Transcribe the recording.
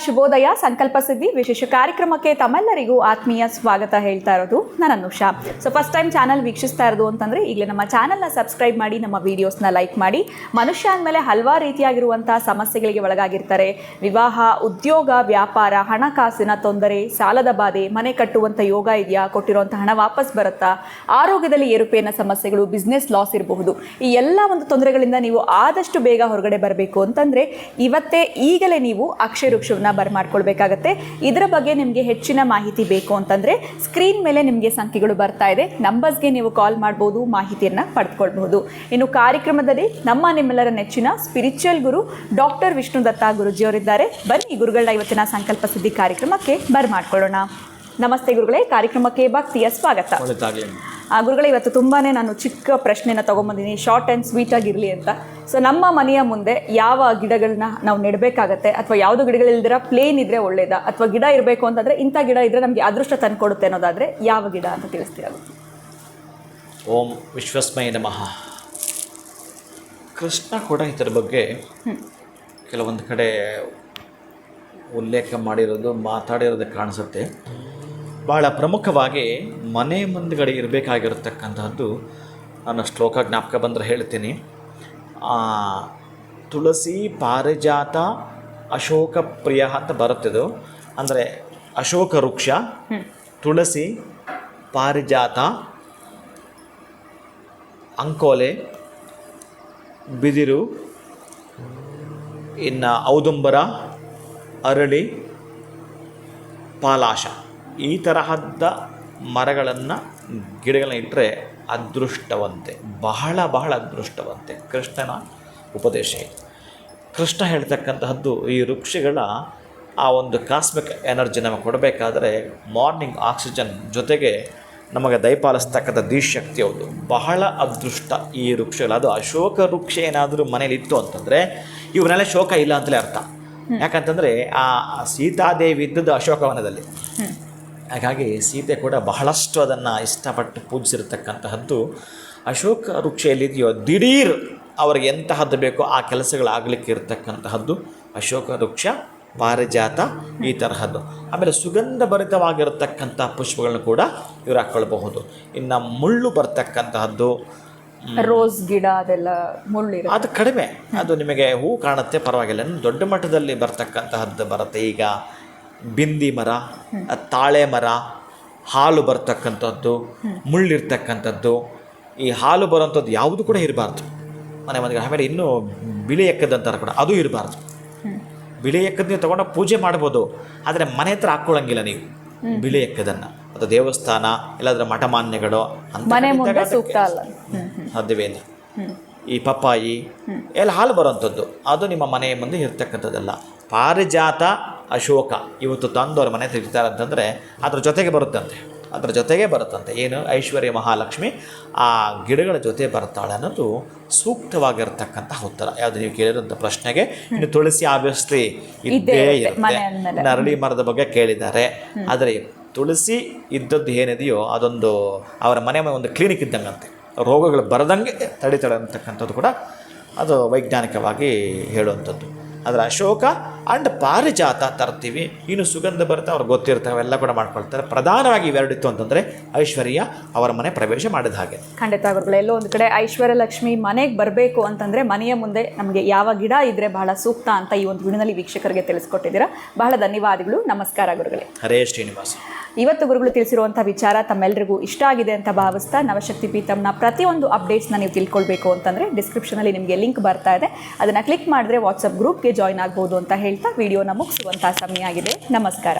ಶುಭೋದಯ ಸಂಕಲ್ಪ ಸಿದ್ಧಿ ವಿಶೇಷ ಕಾರ್ಯಕ್ರಮಕ್ಕೆ ತಮ್ಮೆಲ್ಲರಿಗೂ ಆತ್ಮೀಯ ಸ್ವಾಗತ ಹೇಳ್ತಾ ಇರೋದು ನಾನು ಅನುಷಾ. ಫಸ್ಟ್ ಟೈಮ್ ಚಾನಲ್ ವೀಕ್ಷಿಸ್ತಾ ಇರೋದು ಅಂತಂದರೆ ಈಗಲೇ ನಮ್ಮ ಚಾನಲ್ನ ಸಬ್ಸ್ಕ್ರೈಬ್ ಮಾಡಿ, ನಮ್ಮ ವೀಡಿಯೋಸ್ನ ಲೈಕ್ ಮಾಡಿ. ಮನುಷ್ಯ ಅಂದಮೇಲೆ ಹಲವಾರು ರೀತಿಯಾಗಿರುವಂಥ ಸಮಸ್ಯೆಗಳಿಗೆ ಒಳಗಾಗಿರ್ತಾರೆ. ವಿವಾಹ, ಉದ್ಯೋಗ, ವ್ಯಾಪಾರ, ಹಣಕಾಸಿನ ತೊಂದರೆ, ಸಾಲದ ಬಾಧೆ, ಮನೆ ಕಟ್ಟುವಂಥ ಯೋಗ ಇದೆಯಾ, ಕೊಟ್ಟಿರುವಂಥ ಹಣ ವಾಪಸ್ ಬರುತ್ತಾ, ಆರೋಗ್ಯದಲ್ಲಿ ಏರುಪೇರಿನ ಸಮಸ್ಯೆಗಳು, ಬಿಸ್ನೆಸ್ ಲಾಸ್ ಇರಬಹುದು. ಈ ಎಲ್ಲ ಒಂದು ತೊಂದರೆಗಳಿಂದ ನೀವು ಆದಷ್ಟು ಬೇಗ ಹೊರಗಡೆ ಬರಬೇಕು ಅಂತಂದರೆ ಇವತ್ತೇ ಈಗಲೇ ನೀವು ಅಕ್ಷಯ ವೃಕ್ಷವನ್ನ ಬರ್ಮಾಡ್ಕೊಳ್ಬೇಕಾಗತ್ತೆ. ಇದರ ಬಗ್ಗೆ ನಿಮಗೆ ಹೆಚ್ಚಿನ ಮಾಹಿತಿ ಬೇಕು ಅಂತಂದರೆ ಸ್ಕ್ರೀನ್ ಮೇಲೆ ನಿಮಗೆ ಸಂಖ್ಯೆಗಳು ಬರ್ತಾ ಇದೆ, ನಂಬರ್ಸ್ಗೆ ನೀವು ಕಾಲ್ ಮಾಡ್ಬೋದು, ಮಾಹಿತಿಯನ್ನು ಪಡೆದುಕೊಳ್ಬಹುದು. ಇನ್ನು ಕಾರ್ಯಕ್ರಮದಲ್ಲಿ ನಿಮ್ಮೆಲ್ಲರ ನೆಚ್ಚಿನ ಸ್ಪಿರಿಚುವಲ್ ಗುರು ಡಾಕ್ಟರ್ ವಿಷ್ಣು ದತ್ತ ಗುರುಜಿಯವರಿದ್ದಾರೆ. ಬನ್ನಿ ಗುರುಗಳನ್ನ ಇವತ್ತಿನ ಸಂಕಲ್ಪ ಸಿದ್ಧಿ ಕಾರ್ಯಕ್ರಮಕ್ಕೆ ಬರ್ಮಾಡ್ಕೊಳ್ಳೋಣ. ನಮಸ್ತೆ ಗುರುಗಳೇ, ಕಾರ್ಯಕ್ರಮಕ್ಕೆ ಭಕ್ತಿಯ ಸ್ವಾಗತ. ಗುರುಗಳೇ, ಇವತ್ತು ತುಂಬಾ ನಾನು ಚಿಕ್ಕ ಪ್ರಶ್ನೆನ ತೊಗೊಂಬಂದಿದ್ದೀನಿ, ಶಾರ್ಟ್ ಆ್ಯಂಡ್ ಸ್ವೀಟ್ ಆಗಿರಲಿ ಅಂತ. ಸೊ ನಮ್ಮ ಮನೆಯ ಮುಂದೆ ಯಾವ ಗಿಡಗಳನ್ನ ನಾವು ನೆಡಬೇಕಾಗತ್ತೆ, ಅಥವಾ ಯಾವುದು ಗಿಡಗಳಿಲ್ದಿರ ಪ್ಲೇನ್ ಇದ್ದರೆ ಒಳ್ಳೇದಾ, ಅಥವಾ ಗಿಡ ಇರಬೇಕು ಅಂತಂದರೆ ಇಂಥ ಗಿಡ ಇದ್ದರೆ ನಮಗೆ ಅದೃಷ್ಟ ತಂದುಕೊಡುತ್ತೆ ಅನ್ನೋದಾದರೆ ಯಾವ ಗಿಡ ಅಂತ ತಿಳಿಸ್ತೀರ? ಓಂ ವಿಶ್ವಸ್ಮೈ ನಮಃ. ಕೃಷ್ಣ ಕೂಡ ಇದರ ಬಗ್ಗೆ ಕೆಲವೊಂದು ಕಡೆ ಉಲ್ಲೇಖ ಮಾಡಿರೋದು, ಮಾತಾಡಿರೋದು ಕಾಣಿಸುತ್ತೆ. ಭಾಳ ಪ್ರಮುಖವಾಗಿ ಮನೆ ಮುಂದುಗಡೆ ಇರಬೇಕಾಗಿರತಕ್ಕಂಥದ್ದು, ನಾನು ಶ್ಲೋಕ ಜ್ಞಾಪಕ ಬಂದರೆ ಹೇಳ್ತೀನಿ. ತುಳಸಿ, ಪಾರಿಜಾತ, ಅಶೋಕ ಪ್ರಿಯ ಅಂತ ಬರುತ್ತಿದ್ದು. ಅಂದರೆ ಅಶೋಕ ವೃಕ್ಷ, ತುಳಸಿ, ಪಾರಿಜಾತ, ಅಂಕೋಲೆ, ಬಿದಿರು, ಇನ್ನು ಔದುಂಬರ, ಅರಳಿ, ಪಾಲಾಶ, ಈ ತರಹದ ಮರಗಳನ್ನು, ಗಿಡಗಳನ್ನ ಇಟ್ಟರೆ ಅದೃಷ್ಟವಂತೆ, ಬಹಳ ಬಹಳ ಅದೃಷ್ಟವಂತೆ. ಕೃಷ್ಣನ ಉಪದೇಶ ಇದೆ. ಕೃಷ್ಣ ಹೇಳ್ತಕ್ಕಂತಹದ್ದು, ಈ ವೃಕ್ಷಗಳ ಆ ಒಂದು ಕಾಸ್ಮಿಕ್ ಎನರ್ಜಿ ನಮಗೆ ಕೊಡಬೇಕಾದ್ರೆ ಮಾರ್ನಿಂಗ್ ಆಕ್ಸಿಜನ್ ಜೊತೆಗೆ ನಮಗೆ ದಯಪಾಲಿಸ್ತಕ್ಕಂಥ ದಿಶಕ್ತಿ ಹೌದು, ಬಹಳ ಅದೃಷ್ಟ ಈ ವೃಕ್ಷಗಳು. ಅದು ಅಶೋಕ ವೃಕ್ಷ ಏನಾದರೂ ಮನೇಲಿ ಇತ್ತು ಅಂತಂದರೆ ಇವನ್ನೆಲ್ಲ ಶೋಕ ಇಲ್ಲ ಅಂತಲೇ ಅರ್ಥ. ಯಾಕಂತಂದರೆ ಆ ಸೀತಾದೇವಿ ಇದ್ದದ್ದು ಅಶೋಕವನದಲ್ಲಿ, ಹಾಗಾಗಿ ಸೀತೆ ಕೂಡ ಬಹಳಷ್ಟು ಅದನ್ನು ಇಷ್ಟಪಟ್ಟು ಪೂಜಿಸಿರ್ತಕ್ಕಂತಹದ್ದು. ಅಶೋಕ ವೃಕ್ಷ ಎಲ್ಲಿದೆಯೋ ದಿಢೀರ್ ಅವ್ರಿಗೆ ಎಂತಹದ್ದು ಬೇಕೋ ಆ ಕೆಲಸಗಳಾಗಲಿಕ್ಕೆ ಇರತಕ್ಕಂತಹದ್ದು ಅಶೋಕ ವೃಕ್ಷ, ಪಾರಿಜಾತ, ಈ ತರಹದ್ದು. ಆಮೇಲೆ ಸುಗಂಧ ಭರಿತವಾಗಿರತಕ್ಕಂಥ ಪುಷ್ಪಗಳನ್ನು ಕೂಡ ಇವರು ಹಾಕ್ಕೊಳ್ಬಹುದು. ಇನ್ನು ಮುಳ್ಳು ಬರ್ತಕ್ಕಂತಹದ್ದು, ರೋಸ್ ಗಿಡ, ಅದೆಲ್ಲ ಮುಳ್ಳು ಅದು ಕಡಿಮೆ, ಅದು ನಿಮಗೆ ಹೂ ಕಾಣುತ್ತೆ, ಪರವಾಗಿಲ್ಲ. ದೊಡ್ಡ ಮಟ್ಟದಲ್ಲಿ ಬರ್ತಕ್ಕಂತಹದ್ದು ಬರುತ್ತೆ. ಈಗ ಬಿಂದಿ ಮರ, ತಾಳೆ ಮರ, ಹಾಲು ಬರ್ತಕ್ಕಂಥದ್ದು, ಮುಳ್ಳಿರ್ತಕ್ಕಂಥದ್ದು. ಈ ಹಾಲು ಬರೋಂಥದ್ದು ಯಾವುದು ಕೂಡ ಇರಬಾರ್ದು ಮನೆ ಮನೆಗೆ. ಆಮೇಲೆ ಇನ್ನೂ ಬಿಳಿ ಎಕ್ಕದಂತಾರೆ ಕೂಡ, ಅದು ಇರಬಾರ್ದು. ಬಿಳಿ ಎಕ್ಕದ ನೀವು ತೊಗೊಂಡು ಪೂಜೆ ಮಾಡ್ಬೋದು, ಆದರೆ ಮನೆ ಹತ್ರ ಹಾಕ್ಕೊಳ್ಳಂಗಿಲ್ಲ ನೀವು ಬಿಳಿ ಎಕ್ಕದನ್ನು. ಅದು ದೇವಸ್ಥಾನ, ಇಲ್ಲಾಂದ್ರೆ ಮಠಮಾನ್ಯಗಳು ಅಂತ ಸೂಕ್ತ ಅಲ್ಲ, ಸಾಧ್ಯವೇ ಇಲ್ಲ. ಈ ಪಪ್ಪಾಯಿ ಎಲ್ಲ ಹಾಲು ಬರೋವಂಥದ್ದು ಅದು ನಿಮ್ಮ ಮನೆಯ ಮುಂದೆ ಇರ್ತಕ್ಕಂಥದ್ದಲ್ಲ. ಪಾರಿಜಾತ, ಅಶೋಕ ಇವತ್ತು ತಂದು ಅವ್ರ ಮನೆ ತೆಗಿತಾರೆ ಅಂತಂದರೆ ಅದ್ರ ಜೊತೆಗೆ ಬರುತ್ತಂತೆ. ಏನು ಐಶ್ವರ್ಯ ಮಹಾಲಕ್ಷ್ಮಿ ಆ ಗಿಡಗಳ ಜೊತೆ ಬರ್ತಾಳೆ ಅನ್ನೋದು ಸೂಕ್ತವಾಗಿರ್ತಕ್ಕಂಥ ಉತ್ತರ. ಯಾವುದು ನೀವು ಕೇಳಿರೋಂಥ ಪ್ರಶ್ನೆಗೆ. ಇನ್ನು ತುಳಸಿ ಆಬ್ವಿಯಸ್ಲಿ ಇದ್ದೇ ಇರುತ್ತೆ. ಅರಳಿ ಮರದ ಬಗ್ಗೆ ಕೇಳಿದ್ದಾರೆ, ಆದರೆ ತುಳಸಿ ಇದ್ದದ್ದು ಏನಿದೆಯೋ ಅದೊಂದು ಅವರ ಮನೆ ಒಂದು ಕ್ಲಿನಿಕ್ ಇದ್ದಂಗಂತೆ, ರೋಗಗಳು ಬರದಂಗೆ ತಡಿತಾಳೆ ಅಂತಕ್ಕಂಥದ್ದು ಕೂಡ ಅದು ವೈಜ್ಞಾನಿಕವಾಗಿ ಹೇಳುವಂಥದ್ದು. ಆದರೆ ಅಶೋಕ ಆ್ಯಂಡ್ ಪಾರಿಜಾತ ತರ್ತೀವಿ. ಇನ್ನು ಸುಗಂಧ ಬರುತ್ತೆ, ಅವ್ರಿಗೆ ಗೊತ್ತಿರ್ತವೆ, ಅವೆಲ್ಲ ಕೂಡ ಮಾಡ್ಕೊಳ್ತಾರೆ. ಪ್ರಧಾನವಾಗಿ ಇವೆರಡಿತ್ತು ಅಂತಂದರೆ ಐಶ್ವರ್ಯ ಅವರ ಮನೆ ಪ್ರವೇಶ ಮಾಡಿದ ಹಾಗೆ. ಖಂಡಿತ ಗುರುಗಳು, ಎಲ್ಲೋ ಒಂದು ಕಡೆ ಐಶ್ವರ್ಯ ಲಕ್ಷ್ಮಿ ಮನೆಗೆ ಬರಬೇಕು ಅಂತಂದರೆ ಮನೆಯ ಮುಂದೆ ನಮಗೆ ಯಾವ ಗಿಡ ಇದ್ದರೆ ಬಹಳ ಸೂಕ್ತ ಅಂತ ಈ ಒಂದು ವಿಡಿಯೋನಲ್ಲಿ ವೀಕ್ಷಕರಿಗೆ ತಿಳಿಸ್ಕೊಟ್ಟಿದ್ದೀರಾ. ಬಹಳ ಧನ್ಯವಾದಗಳು. ನಮಸ್ಕಾರ ಗುರುಗಳೇ. ಹರೇ ಶ್ರೀನಿವಾಸ. ಇವತ್ತು ಗುರುಗಳು ತಿಳಿಸಿರುವಂಥ ವಿಚಾರ ತಮ್ಮೆಲ್ಲರಿಗೂ ಇಷ್ಟ ಆಗಿದೆ ಅಂತ ಭಾವಿಸ್ತಾ, ನವಶಕ್ತಿ ಪೀಠಂನ ಪ್ರತಿಯೊಂದು ಅಪ್ಡೇಟ್ಸ್ನ ನೀವು ತಿಳ್ಕೊಳ್ಬೇಕು ಅಂತಂದರೆ ಡಿಸ್ಕ್ರಿಪ್ಷನಲ್ಲಿ ನಿಮಗೆ ಲಿಂಕ್ ಬರ್ತಾ ಇದೆ, ಅದನ್ನು ಕ್ಲಿಕ್ ಮಾಡಿದ್ರೆ ವಾಟ್ಸಪ್ ಗ್ರೂಪ್ಗೆ ಜಾಯ್ನ್ ಆಗ್ಬೋದು ಅಂತ ಹೇಳ್ತಾ ವಿಡಿಯೋನ ಮುಗಿಸುವಂಥ ಸಮಯ ಆಗಿದೆ. ನಮಸ್ಕಾರ.